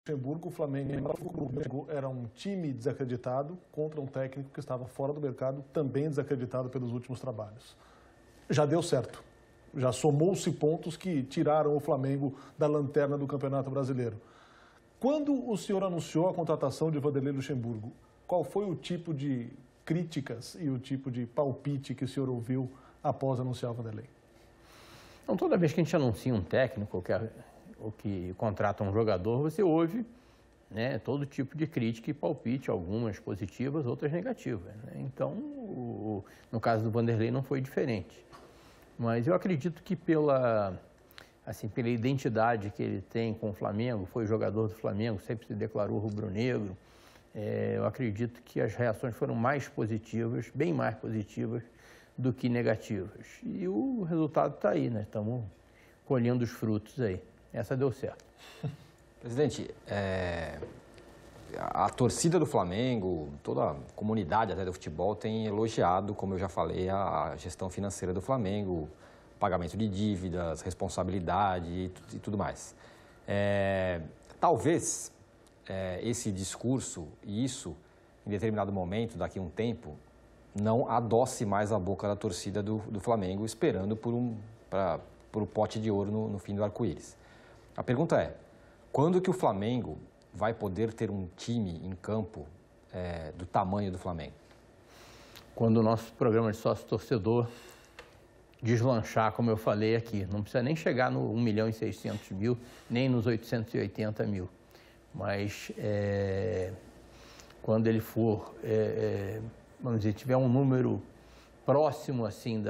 Luxemburgo, o Flamengo era um time desacreditado contra um técnico que estava fora do mercado, também desacreditado pelos últimos trabalhos. Já deu certo. Já somou-se pontos que tiraram o Flamengo da lanterna do Campeonato Brasileiro. Quando o senhor anunciou a contratação de Vanderlei Luxemburgo, qual foi o tipo de críticas e o tipo de palpite que o senhor ouviu após anunciar o Vanderlei? Então, toda vez que a gente anuncia um técnico ou que contrata um jogador, você ouve, né, todo tipo de crítica e palpite, algumas positivas, outras negativas, né? Então, no caso do Vanderlei não foi diferente. Mas eu acredito que pela identidade que ele tem com o Flamengo, foi jogador do Flamengo, sempre se declarou rubro-negro, eu acredito que as reações foram mais positivas, bem mais positivas do que negativas. E o resultado está aí, né? Estamos colhendo os frutos aí. Essa deu certo. Presidente, a torcida do Flamengo, toda a comunidade até do futebol tem elogiado, como eu já falei, a gestão financeira do Flamengo, pagamento de dívidas, responsabilidade e tudo mais. Talvez esse discurso e isso, em determinado momento, daqui a um tempo, não adoce mais a boca da torcida do Flamengo, esperando por o pote de ouro no fim do arco-íris. A pergunta é, quando que o Flamengo vai poder ter um time em campo do tamanho do Flamengo? Quando o nosso programa de sócio-torcedor deslanchar, como eu falei aqui, não precisa nem chegar no 1.600.000, nem nos 880 mil. Mas quando ele for, vamos dizer, tiver um número próximo assim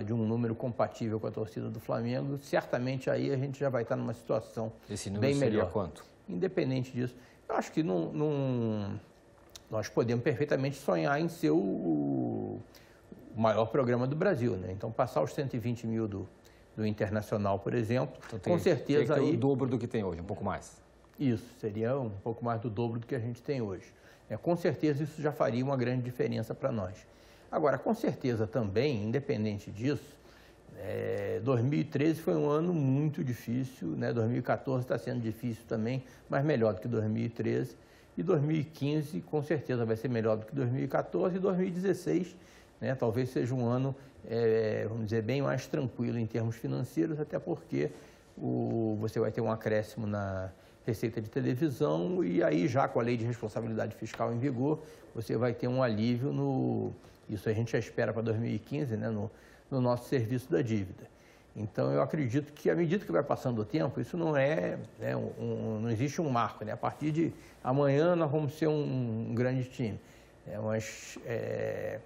de um número compatível com a torcida do Flamengo, certamente aí a gente já vai estar numa situação Esse número bem seria melhor. Quanto? Independente disso, eu acho que nós podemos perfeitamente sonhar em ser o maior programa do Brasil, né? Então, passar os 120 mil do Internacional, por exemplo, Então, com certeza aí o dobro do que tem hoje, um pouco mais. Isso, seria um pouco mais do dobro do que a gente tem hoje. Com certeza isso já faria uma grande diferença para nós. Agora, com certeza também, independente disso, 2013 foi um ano muito difícil, né? 2014 está sendo difícil também, mas melhor do que 2013. E 2015, com certeza, vai ser melhor do que 2014. E 2016, né? Talvez seja um ano, vamos dizer, bem mais tranquilo em termos financeiros, até porque você vai ter um acréscimo na receita de televisão e aí já com a lei de responsabilidade fiscal em vigor, você vai ter um alívio isso a gente já espera para 2015, né, no nosso serviço da dívida. Então, eu acredito que, à medida que vai passando o tempo, isso não não existe um marco, né? A partir de amanhã nós vamos ser um grande time. Mas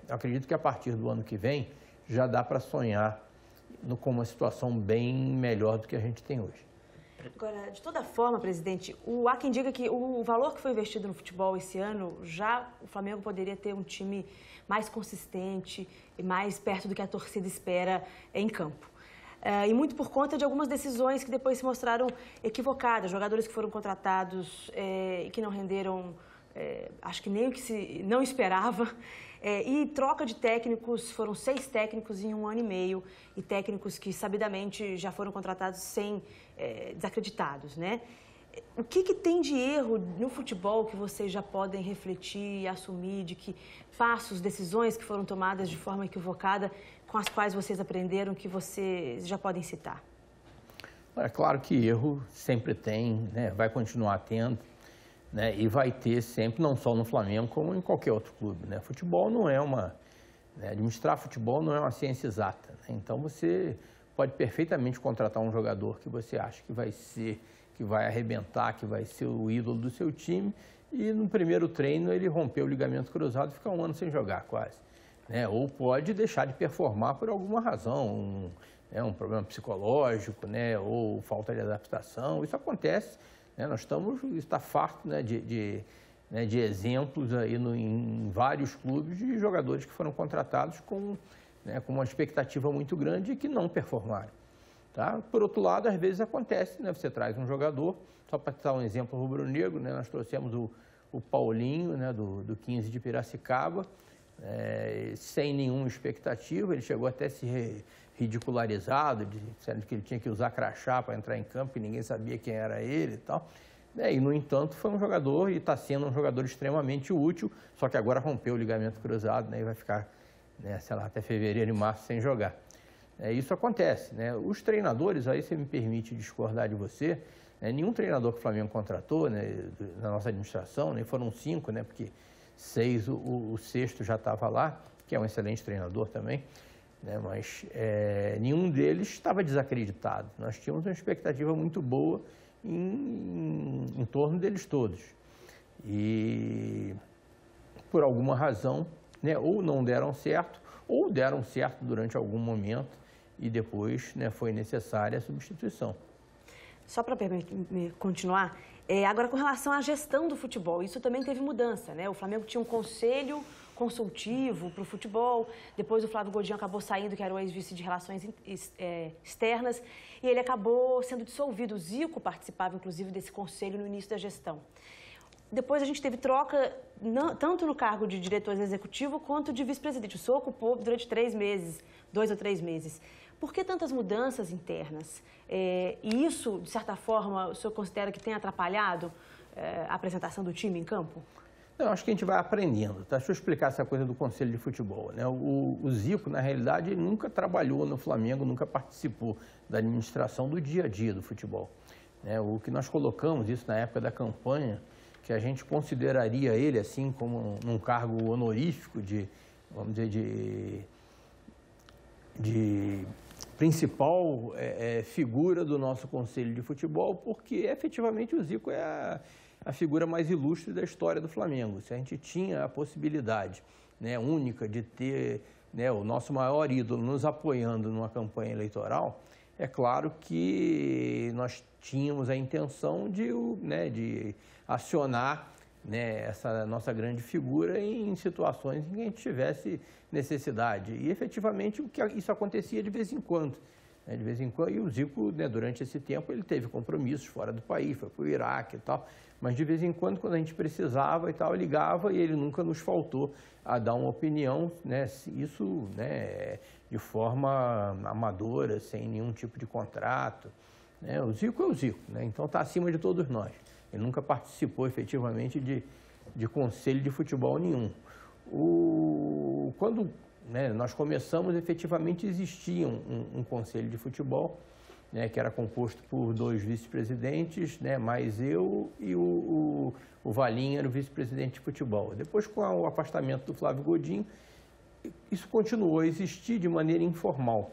eu acredito que a partir do ano que vem já dá para sonhar com uma situação bem melhor do que a gente tem hoje. Agora, de toda forma, presidente, há quem diga que o valor que foi investido no futebol esse ano, já o Flamengo poderia ter um time mais consistente e mais perto do que a torcida espera em campo. E muito por conta de algumas decisões que depois se mostraram equivocadas, jogadores que foram contratados e que não renderam, acho que nem o que se não esperava. E troca de técnicos, foram 6 técnicos em 1 ano e meio, e técnicos que sabidamente já foram contratados desacreditados, né? O que tem de erro no futebol que vocês já podem refletir e assumir de que passos, decisões que foram tomadas de forma equivocada, com as quais vocês aprenderam, que vocês já podem citar? É claro que erro sempre tem, né? Vai continuar tendo, né? E vai ter sempre, não só no Flamengo, como em qualquer outro clube, né? Futebol não é administrar futebol não é uma ciência exata, né? Então você pode perfeitamente contratar um jogador que você acha que vai arrebentar, que vai ser o ídolo do seu time, e no primeiro treino ele rompeu o ligamento cruzado e fica 1 ano sem jogar quase, né? Ou pode deixar de performar por alguma razão, um problema psicológico, né? Ou falta de adaptação, isso acontece. Nós está farto, né, de exemplos aí em vários clubes de jogadores que foram contratados com uma expectativa muito grande e que não performaram. Tá? Por outro lado, às vezes acontece, né, você traz um jogador, só para citar um exemplo rubro-negro, né, nós trouxemos o Paulinho, né, do 15 de Piracicaba, sem nenhuma expectativa, ele chegou até a se ridicularizado, dizendo que ele tinha que usar crachá para entrar em campo e ninguém sabia quem era ele e tal. E, no entanto, foi um jogador e está sendo um jogador extremamente útil, só que agora rompeu o ligamento cruzado, né, e vai ficar, né, sei lá, até fevereiro e março sem jogar. Isso acontece, né? Os treinadores, aí você me permite discordar de você, né, nenhum treinador que o Flamengo contratou, né, na nossa administração, né, foram 5, né, porque 6, o sexto já estava lá, que é um excelente treinador também, né, mas nenhum deles estava desacreditado. Nós tínhamos uma expectativa muito boa em torno deles todos. E, por alguma razão, né, ou não deram certo, ou deram certo durante algum momento e depois, né, foi necessária a substituição. Só para continuar, agora com relação à gestão do futebol, isso também teve mudança, né? O Flamengo tinha um conselho consultivo para o futebol, depois o Flávio Godinho acabou saindo, que era o ex-vice de Relações Externas, e ele acabou sendo dissolvido. O Zico participava, inclusive, desse conselho no início da gestão. Depois a gente teve troca, tanto no cargo de diretor executivo quanto de vice-presidente. O senhor ocupou durante 3 meses, 2 ou 3 meses. Por que tantas mudanças internas? E isso, de certa forma, o senhor considera que tem atrapalhado a apresentação do time em campo? Não, acho que a gente vai aprendendo, tá? Deixa eu explicar essa coisa do Conselho de Futebol, né? O Zico, na realidade, ele nunca trabalhou no Flamengo, nunca participou da administração do dia a dia do futebol, né? O que nós colocamos, isso na época da campanha, que a gente consideraria ele, assim, como num cargo honorífico de, vamos dizer, de principal figura do nosso Conselho de Futebol, porque efetivamente o Zico é a figura mais ilustre da história do Flamengo. Se a gente tinha a possibilidade, né, única de ter, né, o nosso maior ídolo nos apoiando numa campanha eleitoral, é claro que nós tínhamos a intenção de acionar, né, essa nossa grande figura em situações em que a gente tivesse necessidade. E, efetivamente, isso acontecia de vez em quando. Né, de vez em quando, e o Zico, né, durante esse tempo, ele teve compromissos fora do país, foi para o Iraque e tal, mas de vez em quando a gente precisava e tal, ligava e ele nunca nos faltou a dar uma opinião, né, isso, né, de forma amadora, sem nenhum tipo de contrato. Né, o Zico é o Zico, né, então está acima de todos nós. Ele nunca participou efetivamente de conselho de futebol nenhum. Quando, né, nós começamos, efetivamente existia um conselho de futebol, né, que era composto por 2 vice-presidentes, né, mais eu e o Valim era o vice-presidente de futebol. Depois, com o afastamento do Flávio Godinho, isso continuou a existir de maneira informal.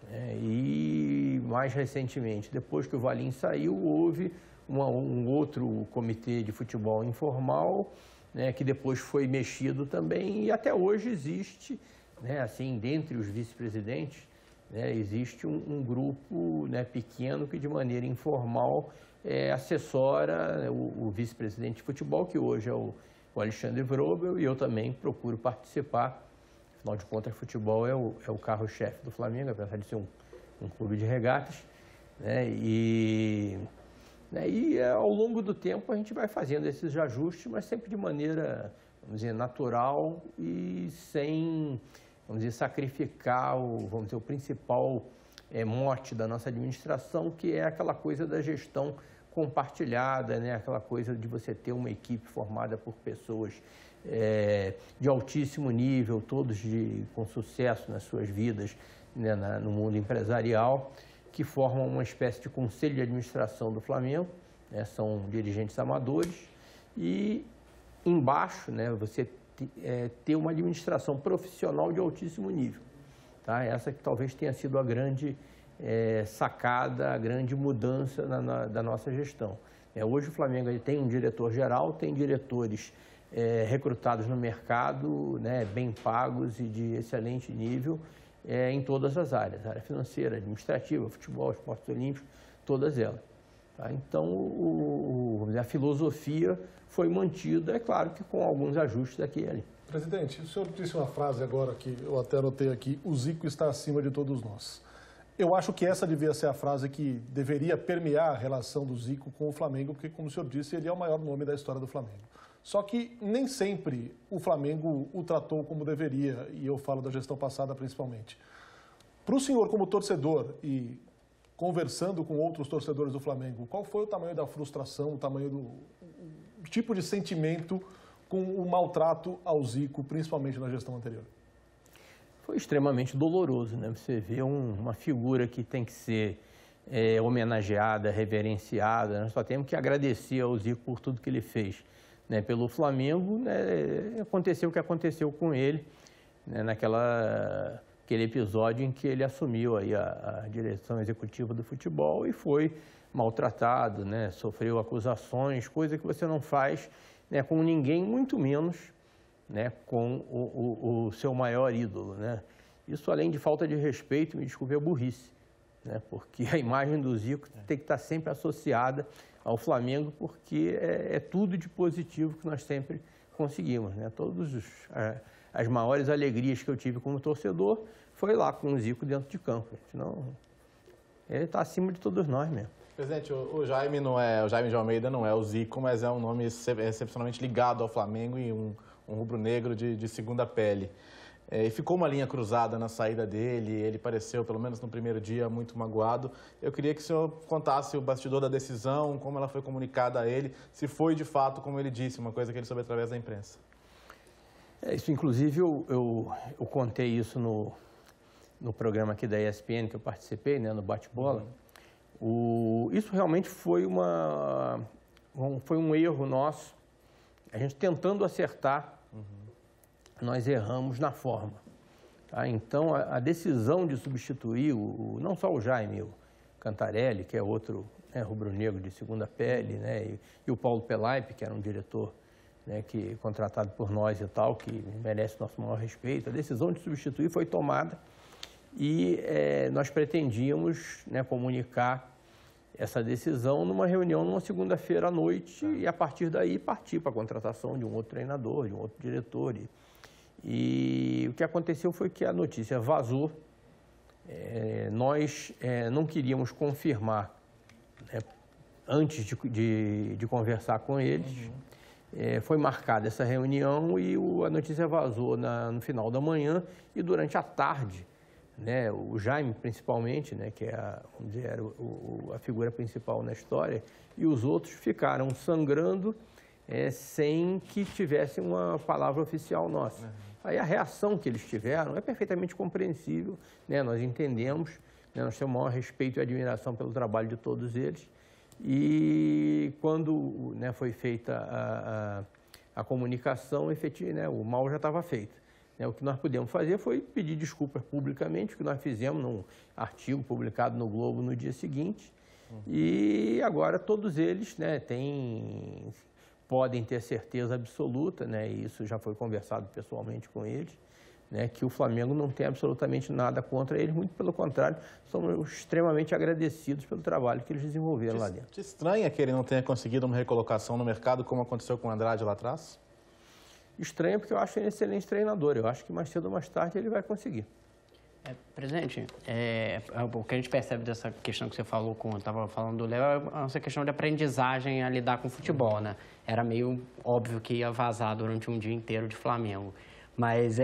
Né, e, mais recentemente, depois que o Valim saiu, houve um outro comitê de futebol informal, né, que depois foi mexido também e até hoje existe, né, assim, dentre os vice-presidentes, né, existe um grupo, né, pequeno que de maneira informal assessora o vice-presidente de futebol, que hoje é o Alexandre Vrobel, e eu também procuro participar. Afinal de contas, futebol é o carro-chefe do Flamengo, apesar de ser um clube de regatas, né, e ao longo do tempo a gente vai fazendo esses ajustes, mas sempre de maneira, vamos dizer, natural e sem, vamos dizer, sacrificar o principal mote da nossa administração, que é aquela coisa da gestão compartilhada, né? Aquela coisa de você ter uma equipe formada por pessoas de altíssimo nível, todos com sucesso nas suas vidas, né, no mundo empresarial, que formam uma espécie de conselho de administração do Flamengo, né, são dirigentes amadores, e embaixo, né, você ter uma administração profissional de altíssimo nível. Tá? Essa que talvez tenha sido a grande sacada, a grande mudança da nossa gestão. Hoje o Flamengo tem um diretor-geral, tem diretores recrutados no mercado, né, bem pagos e de excelente nível, em todas as áreas, área financeira, administrativa, futebol, esportes olímpicos, todas elas. Tá? Então, a filosofia foi mantida, é claro que com alguns ajustes aqui e ali. Presidente, o senhor disse uma frase agora que eu até anotei aqui, o Zico está acima de todos nós. Eu acho que essa devia ser a frase que deveria permear a relação do Zico com o Flamengo, porque, como o senhor disse, ele é o maior nome da história do Flamengo. Só que nem sempre o Flamengo o tratou como deveria, e eu falo da gestão passada principalmente. Para o senhor, como torcedor, e conversando com outros torcedores do Flamengo, qual foi o tamanho da frustração, o tamanho do tipo de sentimento com o maltrato ao Zico, principalmente na gestão anterior? Foi extremamente doloroso, né? Você vê uma figura que tem que ser homenageada, reverenciada. Nós só temos que agradecer ao Zico por tudo que ele fez, né? Pelo Flamengo, né? Aconteceu o que aconteceu com ele, né? Aquele episódio em que ele assumiu aí a direção executiva do futebol e foi maltratado, né? Sofreu acusações, coisa que você não faz, né, com ninguém, muito menos, né, com o seu maior ídolo, né? Isso, além de falta de respeito, me desculpe, é burrice, né? Porque a imagem do Zico tem que estar sempre associada ao Flamengo, porque é tudo de positivo que nós sempre conseguimos, né? As maiores alegrias que eu tive como torcedor foi lá com o Zico dentro de campo. Senão, ele está acima de todos nós mesmo. Presidente, o Jaime de Almeida não é o Zico, mas é um nome excepcionalmente ligado ao Flamengo e um rubro-negro de segunda pele. E ficou uma linha cruzada na saída dele, ele pareceu, pelo menos no primeiro dia, muito magoado. Eu queria que o senhor contasse o bastidor da decisão, como ela foi comunicada a ele, se foi de fato, como ele disse, uma coisa que ele soube através da imprensa. Isso, inclusive, eu contei isso no programa aqui da ESPN que eu participei, né, no Bate-Bola. Isso realmente foi um erro nosso. A gente tentando acertar, nós erramos na forma. Tá? Então, a decisão de substituir não só o Jaime, o Cantarelli, que é outro, né, rubro-negro de segunda pele, né, e o Paulo Pelaipe, que era um diretor, né, contratado por nós e tal, que merece nosso maior respeito. A decisão de substituir foi tomada e nós pretendíamos, né, comunicar essa decisão numa reunião numa segunda-feira à noite e, a partir daí, partir para a contratação de um outro treinador, de um outro diretor. E o que aconteceu foi que a notícia vazou. Nós não queríamos confirmar, né, antes de conversar com eles. Foi marcada essa reunião e a notícia vazou no final da manhã e durante a tarde, né, o Jaime principalmente, né, que era a figura principal na história, e os outros ficaram sangrando sem que tivessem uma palavra oficial nossa. Aí a reação que eles tiveram é perfeitamente compreensível, né, nós entendemos, né, nós temos o maior respeito e admiração pelo trabalho de todos eles. E quando, né, foi feita a comunicação, né, o mal já estava feito. O que nós pudemos fazer foi pedir desculpas publicamente, o que nós fizemos num artigo publicado no Globo no dia seguinte. E agora todos eles, né, podem ter certeza absoluta, né, e isso já foi conversado pessoalmente com eles, né, que o Flamengo não tem absolutamente nada contra eles, muito pelo contrário, somos extremamente agradecidos pelo trabalho que eles desenvolveram lá dentro. Te estranha que ele não tenha conseguido uma recolocação no mercado, como aconteceu com o Andrade lá atrás? Estranha porque eu acho ele um excelente treinador, eu acho que mais cedo ou mais tarde ele vai conseguir. Presidente, o que a gente percebe dessa questão que você falou, estava falando do Léo, é essa questão de aprendizagem a lidar com o futebol, né? Era meio óbvio que ia vazar durante um dia inteiro de Flamengo. Mas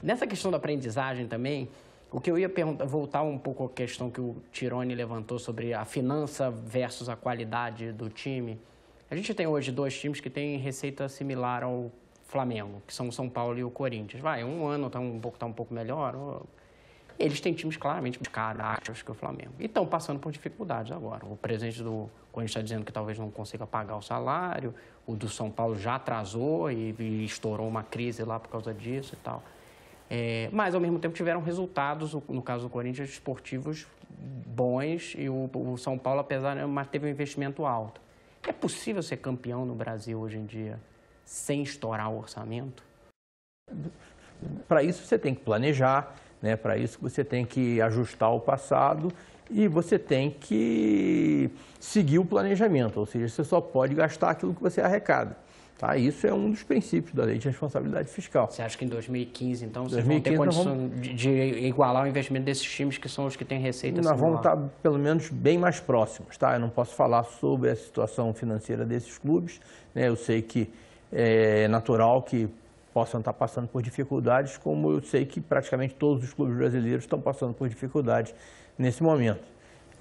nessa questão da aprendizagem também, o que eu ia perguntar, voltar um pouco à questão que o Tironi levantou sobre a finança versus a qualidade do time. A gente tem hoje dois times que têm receita similar ao Flamengo, que são o São Paulo e o Corinthians. Um ano está um pouco melhor. Eles têm times claramente mais caros que o Flamengo. E estão passando por dificuldades agora. O presidente do Corinthians está dizendo que talvez não consiga pagar o salário. O do São Paulo já atrasou e estourou uma crise lá por causa disso e tal. Mas, ao mesmo tempo, tiveram resultados, no caso do Corinthians, esportivos bons. E o São Paulo, mas teve um investimento alto. É possível ser campeão no Brasil hoje em dia sem estourar o orçamento? Para isso, você tem que planejar. Né? Para isso você tem que ajustar o passado e você tem que seguir o planejamento, ou seja, você só pode gastar aquilo que você arrecada. Tá? Isso é um dos princípios da Lei de Responsabilidade Fiscal. Você acha que em 2015, então, vocês vão ter condição de igualar o investimento desses times que são os que têm receita similar? Nós vamos estar, pelo menos, bem mais próximos. Tá? Eu não posso falar sobre a situação financeira desses clubes. Né? Eu sei que é natural que possam estar passando por dificuldades, como eu sei que praticamente todos os clubes brasileiros estão passando por dificuldades nesse momento.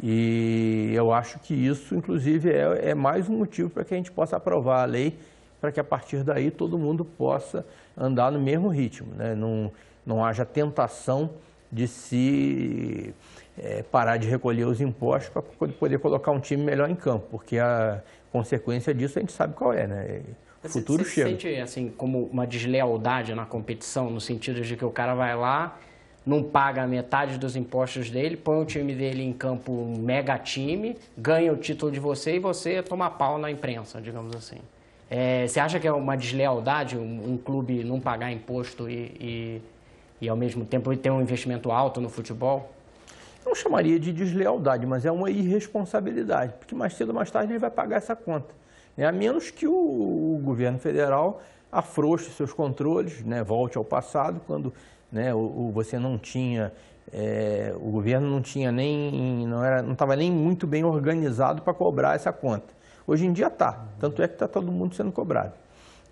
E eu acho que isso, inclusive, é mais um motivo para que a gente possa aprovar a lei, para que a partir daí todo mundo possa andar no mesmo ritmo, né? Não haja tentação de se parar de recolher os impostos para poder colocar um time melhor em campo, porque a consequência disso a gente sabe qual é, né? O futuro chega. Você sente assim, como uma deslealdade na competição, no sentido de que o cara vai lá, não paga a metade dos impostos dele, põe o time dele em campo, um mega time, ganha o título de você e você toma pau na imprensa, digamos assim. Você acha que é uma deslealdade um clube não pagar imposto e ao mesmo tempo ter um investimento alto no futebol? Não chamaria de deslealdade, mas é uma irresponsabilidade, porque mais cedo ou mais tarde ele vai pagar essa conta. A menos que o governo federal afrouxe seus controles, né, volte ao passado, quando, né, você não tinha, o governo não tinha não estava nem muito bem organizado para cobrar essa conta. Hoje em dia está, tanto é que está todo mundo sendo cobrado.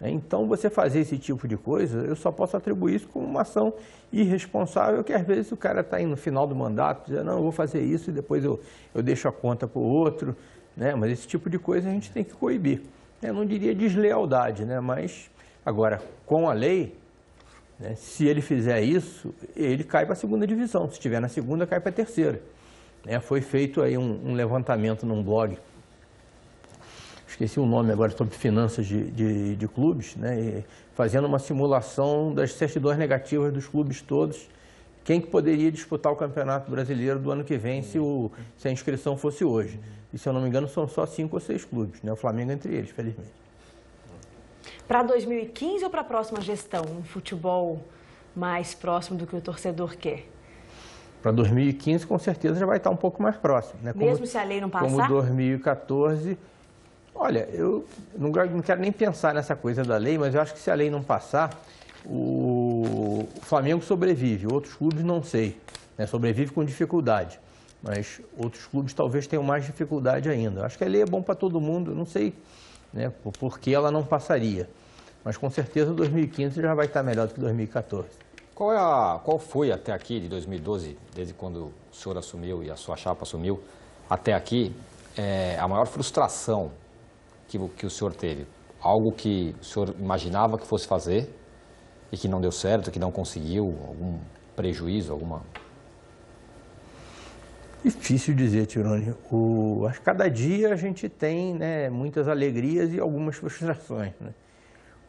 Então, você fazer esse tipo de coisa, eu só posso atribuir isso como uma ação irresponsável, que às vezes o cara está aí no final do mandato, dizendo, não, eu vou fazer isso e depois eu deixo a conta para o outro, né? Mas esse tipo de coisa a gente tem que coibir. Eu não diria deslealdade, né? Mas, agora, com a lei, né, se ele fizer isso, ele cai para a segunda divisão. Se estiver na segunda, cai para a terceira. Foi feito aí um levantamento num blog, esqueci o nome agora, sobre finanças de clubes, né, fazendo uma simulação das certidões negativas dos clubes todos, quem que poderia disputar o Campeonato Brasileiro do ano que vem se a inscrição fosse hoje. E, se eu não me engano, são só 5 ou 6 clubes, né, o Flamengo entre eles, felizmente. Para 2015 ou para a próxima gestão, um futebol mais próximo do que o torcedor quer? Para 2015, com certeza, já vai estar um pouco mais próximo, né? Mesmo se a lei não passar? Como 2014... Olha, eu não quero nem pensar nessa coisa da lei, mas eu acho que se a lei não passar, o Flamengo sobrevive, outros clubes não sei, né? Sobrevive com dificuldade, mas outros clubes talvez tenham mais dificuldade ainda. Eu acho que a lei é bom para todo mundo, não sei, né, por que ela não passaria, mas com certeza 2015 já vai estar melhor do que 2014. Qual foi até aqui, de 2012, desde quando o senhor assumiu e a sua chapa assumiu, até aqui, a maior frustração que o senhor teve? Algo que o senhor imaginava que fosse fazer e que não deu certo, que não conseguiu, algum prejuízo, alguma... Difícil dizer, Tironi. Acho que cada dia a gente tem, né, muitas alegrias e algumas frustrações, né?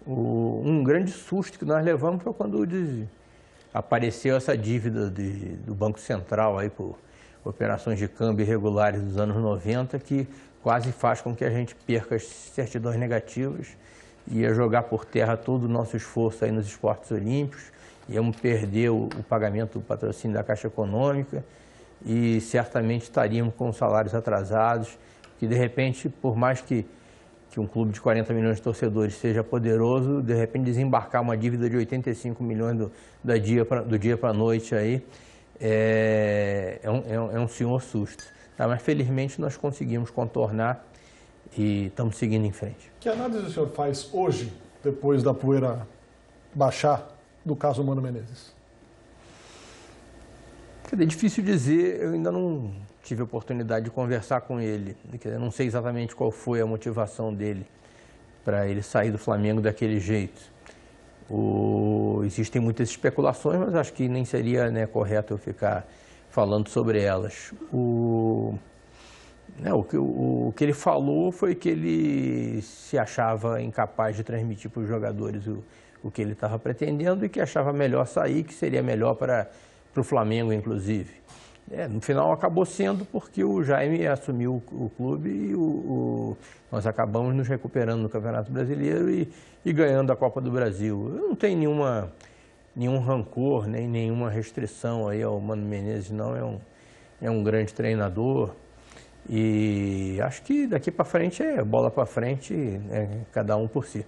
Um grande susto que nós levamos foi quando apareceu essa dívida do Banco Central aí por operações de câmbio irregulares dos anos 90, que quase faz com que a gente perca as certidões negativas, ia jogar por terra todo o nosso esforço aí nos esportes olímpicos, íamos perder o pagamento do patrocínio da Caixa Econômica e certamente estaríamos com salários atrasados, que de repente, por mais que um clube de 40 milhões de torcedores seja poderoso, de repente desembarcar uma dívida de 85 milhões do dia para a noite aí, é um senhor susto. Mas felizmente nós conseguimos contornar e estamos seguindo em frente. Que análise o senhor faz hoje, depois da poeira baixar, do caso Mano Menezes? É difícil dizer, eu ainda não tive a oportunidade de conversar com ele. Eu não sei exatamente qual foi a motivação dele para ele sair do Flamengo daquele jeito. Existem muitas especulações, mas acho que nem seria, né, correto eu ficar falando sobre elas. O que ele falou foi que ele se achava incapaz de transmitir para os jogadores o que ele estava pretendendo e que achava melhor sair, que seria melhor para o Flamengo, inclusive. No final acabou sendo porque o Jaime assumiu o clube e nós acabamos nos recuperando no Campeonato Brasileiro e ganhando a Copa do Brasil. Eu não tenho nenhum rancor, nem nenhuma restrição aí ao Mano Menezes, não. É um grande treinador e acho que daqui para frente é bola para frente, cada um por si.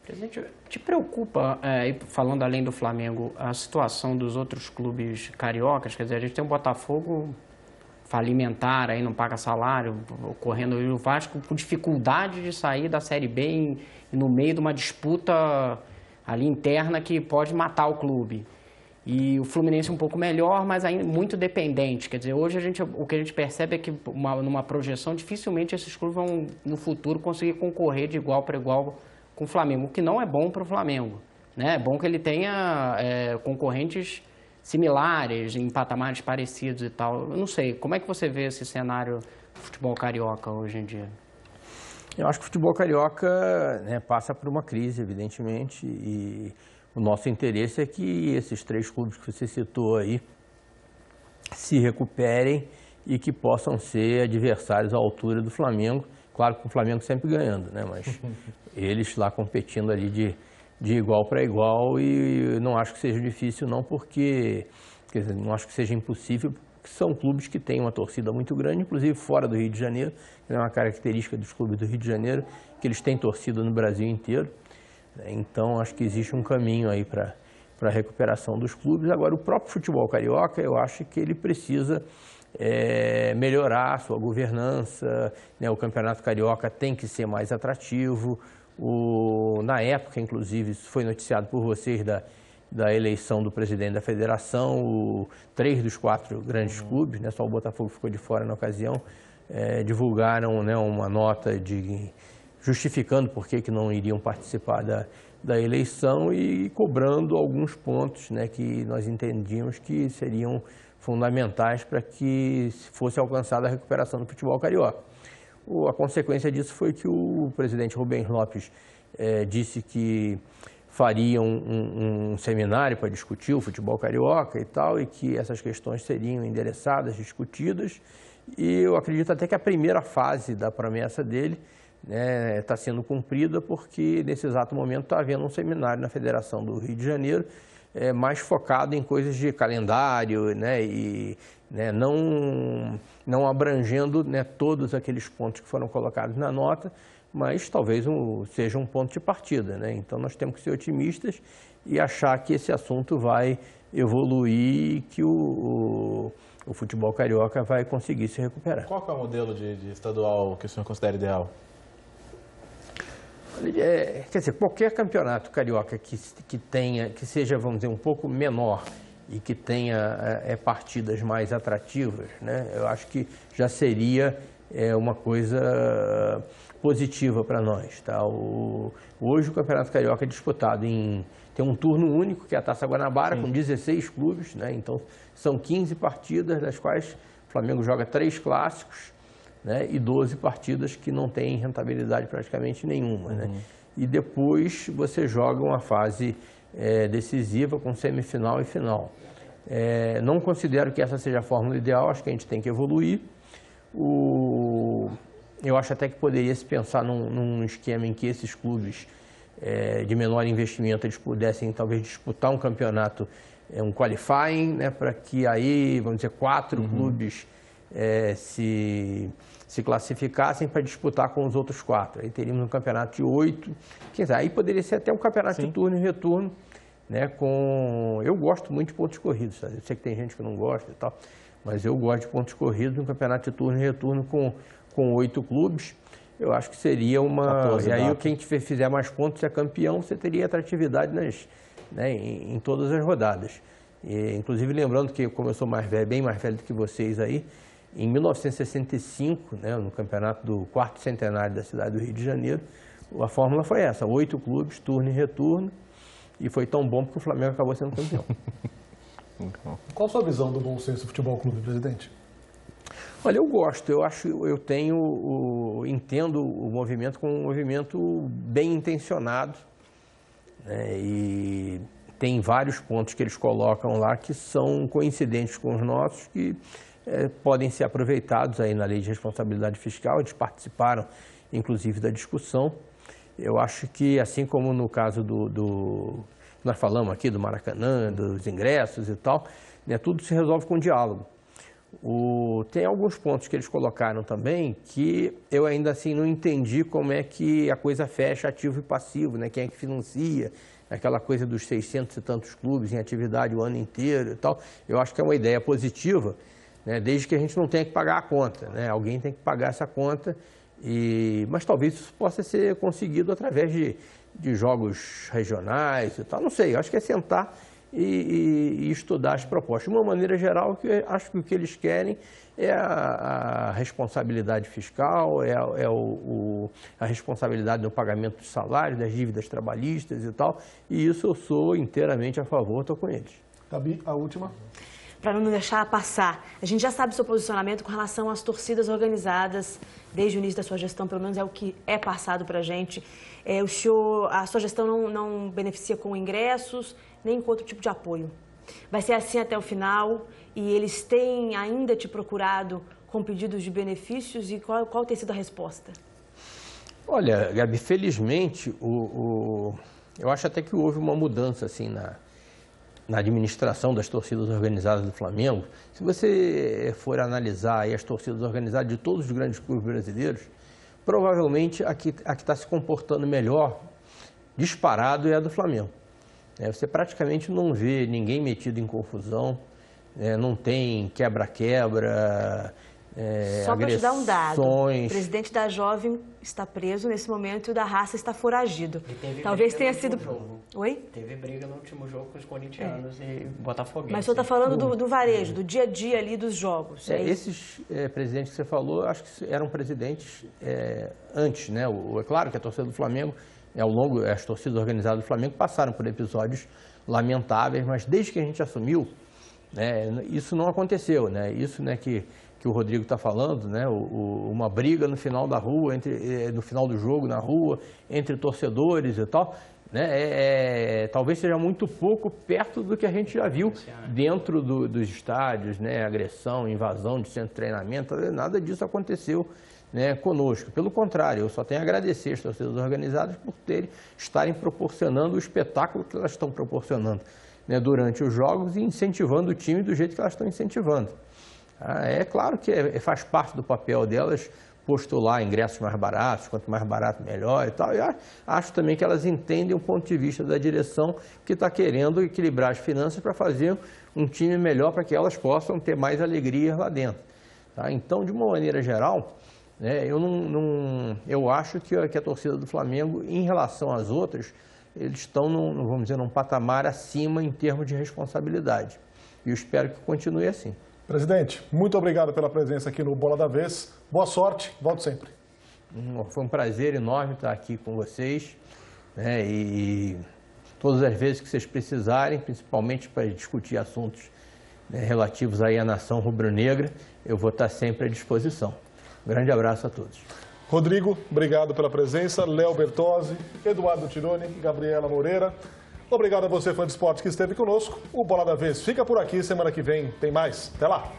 Presidente, te preocupa, falando além do Flamengo, a situação dos outros clubes cariocas? Quer dizer, a gente tem o Botafogo falimentar, aí não paga salário, correndo o Vasco com dificuldade de sair da Série B no meio de uma disputa ali interna que pode matar o clube. E o Fluminense um pouco melhor, mas ainda muito dependente. Quer dizer, hoje o que a gente percebe é que numa projeção, dificilmente esses clubes vão, no futuro, conseguir concorrer de igual para igual com o Flamengo, o que não é bom para o Flamengo, né? É bom que ele tenha concorrentes similares, em patamares parecidos e tal. Eu não sei, como é que você vê esse cenário do futebol carioca hoje em dia? Eu acho que o futebol carioca, né, passa por uma crise, evidentemente, e o nosso interesse é que esses 3 clubes que você citou aí se recuperem e que possam ser adversários à altura do Flamengo. Claro que o Flamengo sempre ganhando, né? Mas eles lá competindo ali de igual para igual, e não acho que seja difícil não, porque, quer dizer, não acho que seja impossível, porque são clubes que têm uma torcida muito grande, inclusive fora do Rio de Janeiro, que é uma característica dos clubes do Rio de Janeiro, que eles têm torcida no Brasil inteiro. Então, acho que existe um caminho aí para a recuperação dos clubes. Agora, o próprio futebol carioca, eu acho que ele precisa melhorar a sua governança, né? O campeonato carioca tem que ser mais atrativo. Na época, inclusive, isso foi noticiado por vocês da eleição do presidente da federação, 3 dos 4 grandes clubes, né? Só o Botafogo ficou de fora na ocasião, divulgaram, né, uma nota justificando por que não iriam participar da eleição e cobrando alguns pontos, né, que nós entendíamos que seriam fundamentais para que fosse alcançada a recuperação do futebol carioca. A consequência disso foi que o presidente Rubens Lopes disse que faria um seminário para discutir o futebol carioca e tal, e que essas questões seriam endereçadas, discutidas, e eu acredito até que a primeira fase da promessa dele está sendo cumprida, porque nesse exato momento está havendo um seminário na Federação do Rio de Janeiro, mais focado em coisas de calendário, né, e não abrangendo, né, todos aqueles pontos que foram colocados na nota, mas talvez seja um ponto de partida, né? Então nós temos que ser otimistas e achar que esse assunto vai evoluir e que o futebol carioca vai conseguir se recuperar. Qual que é o modelo de estadual que o senhor considera ideal? Quer dizer, qualquer campeonato carioca que seja, vamos dizer, um pouco menor e que tenha partidas mais atrativas, né? Eu acho que já seria uma coisa positiva para nós, tá? Hoje o Campeonato Carioca é disputado tem um turno único, que é a Taça Guanabara, com 16 clubes, né? Então são 15 partidas, das quais o Flamengo joga 3 clássicos, né, e 12 partidas que não têm rentabilidade praticamente nenhuma, né? E depois você joga uma fase decisiva com semifinal e final. Não considero que essa seja a fórmula ideal, acho que a gente tem que evoluir. Eu acho até que poderia se pensar num esquema em que esses clubes de menor investimento eles pudessem talvez disputar um campeonato, um qualifying, né, para que aí, vamos dizer, 4 clubes se classificassem para disputar com os outros 4. Aí teríamos um campeonato de 8, quer dizer, aí poderia ser até um campeonato de turno e retorno, né, eu gosto muito de pontos corridos, sabe? Eu sei que tem gente que não gosta e tal, mas eu gosto de pontos corridos, um campeonato de turno e retorno com 8 clubes. Eu acho que seria e aí quem fizer mais pontos é campeão, você teria atratividade em todas as rodadas. Inclusive lembrando que, como eu sou mais velho, bem mais velho do que vocês aí, em 1965, né, no campeonato do 4º centenário da cidade do Rio de Janeiro, a fórmula foi essa: 8 clubes, turno e retorno, e foi tão bom porque o Flamengo acabou sendo campeão. Qual a sua visão do Bom Senso Futebol Clube, presidente? Olha, eu gosto, entendo o movimento como um movimento bem intencionado, né, e tem vários pontos que eles colocam lá que são coincidentes com os nossos, que podem ser aproveitados aí na Lei de Responsabilidade Fiscal. Eles participaram, inclusive, da discussão. Eu acho que, assim como no caso nós falamos aqui do Maracanã, dos ingressos e tal, né, tudo se resolve com diálogo. Tem alguns pontos que eles colocaram também que eu ainda assim não entendi como é que a coisa fecha ativo e passivo, né? Quem é que financia, aquela coisa dos 600 e tantos clubes em atividade o ano inteiro e tal. Eu acho que é uma ideia positiva, né? Desde que a gente não tenha que pagar a conta, né? Alguém tem que pagar essa conta, mas talvez isso possa ser conseguido através de jogos regionais e tal. Não sei, eu acho que é sentar e estudar as propostas. De uma maneira geral, acho que o que eles querem é a responsabilidade fiscal, a responsabilidade no pagamento dos salários, das dívidas trabalhistas e tal, e isso eu sou inteiramente a favor, estou com eles. Gabi, a última. Para não deixar passar, a gente já sabe o seu posicionamento com relação às torcidas organizadas desde o início da sua gestão, pelo menos é o que é passado para a gente. A sua gestão não beneficia com ingressos, nem com outro tipo de apoio. Vai ser assim até o final e eles têm ainda te procurado com pedidos de benefícios e qual tem sido a resposta? Olha, Gabi, felizmente, eu acho até que houve uma mudança assim na administração das torcidas organizadas do Flamengo. Se você for analisar aí as torcidas organizadas de todos os grandes clubes brasileiros, provavelmente a que está se comportando melhor, disparado, é a do Flamengo. Você praticamente não vê ninguém metido em confusão, não tem quebra-quebra, Só para te dar um dado, o agressões. presidente da Jovem está preso nesse momento e o da Raça está foragido. Talvez tenha sido... Oi? Teve briga no último jogo com os corintianos e botafoguenses. Mas o senhor está falando do varejo, do dia a dia ali dos jogos. Esses presidentes que você falou, acho que eram presidentes antes, né? É claro que a torcida do Flamengo, ao longo, as torcidas organizadas do Flamengo passaram por episódios lamentáveis, mas desde que a gente assumiu, né, isso não aconteceu, né? Isso, né, que o Rodrigo está falando, né? Uma briga no final da rua, no final do jogo na rua, entre torcedores e tal, né? Talvez seja muito pouco perto do que a gente já viu dentro dos estádios, né? Agressão, invasão de centro de treinamento, nada disso aconteceu, né, conosco. Pelo contrário, eu só tenho a agradecer as torcidas organizadas por estarem proporcionando o espetáculo que elas estão proporcionando, né, durante os jogos e incentivando o time do jeito que elas estão incentivando. É claro que faz parte do papel delas postular ingressos mais baratos, quanto mais barato melhor e tal. E acho também que elas entendem o ponto de vista da direção que está querendo equilibrar as finanças para fazer um time melhor para que elas possam ter mais alegria lá dentro. Tá? Então, de uma maneira geral, né, eu acho que a torcida do Flamengo, em relação às outras, eles estão, vamos dizer, num patamar acima em termos de responsabilidade. E eu espero que continue assim. Presidente, muito obrigado pela presença aqui no Bola da Vez. Boa sorte, volte sempre. Foi um prazer enorme estar aqui com vocês, né, e todas as vezes que vocês precisarem, principalmente para discutir assuntos, né, relativos aí à nação rubro-negra, eu vou estar sempre à disposição. Um grande abraço a todos. Rodrigo, obrigado pela presença. Léo Bertozzi, Eduardo Tironi, Gabriela Moreira. Obrigado a você, fã de esporte, que esteve conosco. O Bola da Vez fica por aqui. Semana que vem tem mais. Até lá!